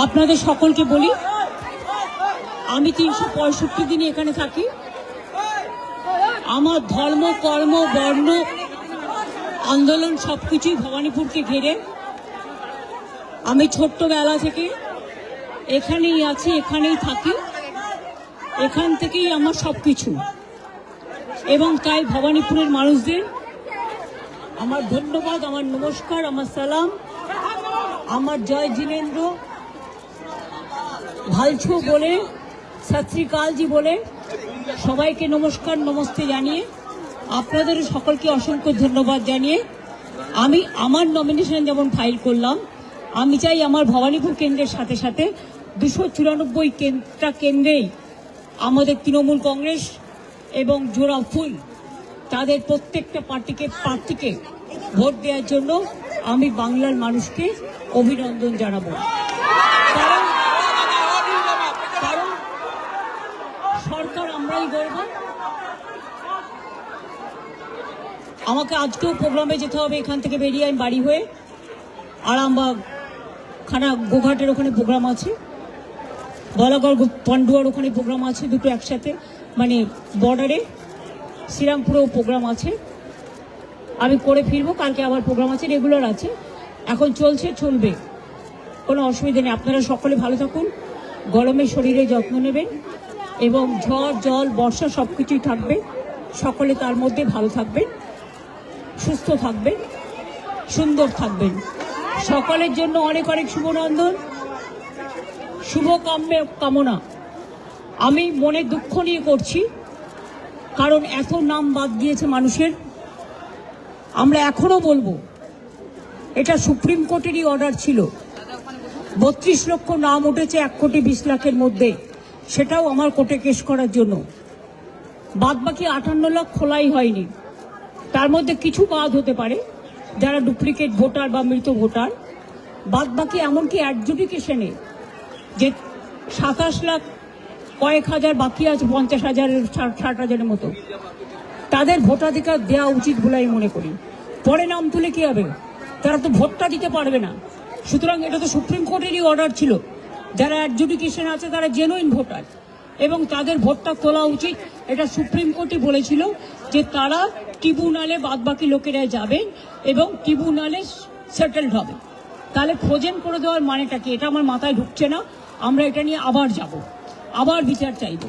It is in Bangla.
আপনাদের সকলকে বলি, আমি 365 দিন এখানে থাকি। আমার ধর্ম, কর্ম, বর্ণ, আন্দোলন সবকিছুই ভবানীপুরকে ঘিরে। আমি ছোট্টবেলা থেকে এখানেই আছি, এখানেই থাকি, এখান থেকেই আমার সবকিছু। এবং তাই ভবানীপুরের মানুষদের আমার ধন্যবাদ, আমার নমস্কার, আমার সালাম, আমার জয় জিনেন্দ্র ভালছো বলে, সত শ্রী আকালজি বলে সবাইকে নমস্কার নমস্তে জানিয়ে আপনাদের সকলকে অসংখ্য ধন্যবাদ জানিয়ে আমি আমার নমিনেশন যেমন ফাইল করলাম, আমি চাই আমার ভবানীপুর কেন্দ্রের সাথে সাথে 294টা কেন্দ্রেই আমাদের তৃণমূল কংগ্রেস এবং জোড়া ফুল তাদের প্রত্যেকটা প্রার্থীকে ভোট দেওয়ার জন্য আমি বাংলার মানুষকে অভিনন্দন জানাবো। কারণ সরকার আমরাই গড়ব। আমাকে আজকেও প্রোগ্রামে যেতে হবে, এখান থেকে বেরিয়ে আমি বাড়ি হয়ে আরামবাগ গোঘাটের ওখানে প্রোগ্রাম আছে, বলাগড় পান্ডুয়ার ওখানে প্রোগ্রাম আছে, দুটো একসাথে, মানে বর্ডারে শ্রীরামপুরেও প্রোগ্রাম আছে। আমি করে ফিরবো, কালকে আবার প্রোগ্রাম আছে, রেগুলার আছে, এখন চলবে, কোনো অসুবিধা নেই। আপনারা সকলে ভালো থাকুন, গরমে শরীরে যত্ন নেবেন এবং ঝড় জল বর্ষা সব কিছুই থাকবে, সকলে তার মধ্যে ভালো থাকবেন, সুস্থ থাকবেন, সুন্দর থাকবেন। সকলের জন্য অনেক অনেক শুভনন্দন, শুভ কামনা। আমি মনে দুঃখ নিয়ে করছি, কারণ এত নাম বাদ দিয়েছে মানুষের। আমরা এখনো বলবো, এটা সুপ্রিম কোর্টেরই অর্ডার ছিল। 32 লক্ষ নাম উঠেছে 1,20,00,000-এর মধ্যে, সেটাও আমার কোর্টে কেস করার জন্য। বাদ বাকি 58 লাখ খোলাই হয়নি, তার মধ্যে কিছু বাদ হতে পারে যারা ডুপ্লিকেট ভোটার বা মৃত ভোটার। বাদ বাকি এমনকি অ্যাডজুডিকেশনে যে 27 লাখ কয়েক হাজার বাকি আছে, 50,000 60,000-এর মতো, তাদের ভোটাধিকার দেওয়া উচিত বলে আমি মনে করি। পরে নাম তুলে কি হবে, তারা তো ভোটটা দিতে পারবে না। সুতরাং এটা তো সুপ্রিম কোর্টেরই অর্ডার ছিল, যারা অ্যাডজুডিকেশন আছে তারা জেনুইন ভোটার এবং তাদের ভোটটা তোলা উচিত। এটা সুপ্রিম কোর্টই বলেছিল যে তারা ট্রিব্যুনালে বাদ বাকি লোকেরা যাবেন এবং ট্রিব্যুনালে সেটেলড হবে। তাহলে ফ্রোজেন করে দেওয়ার মানেটা কি, এটা আমার মাথায় ঢুকছে না। আমরা এটা নিয়ে আবার যাব, আবার বিচার চাইব।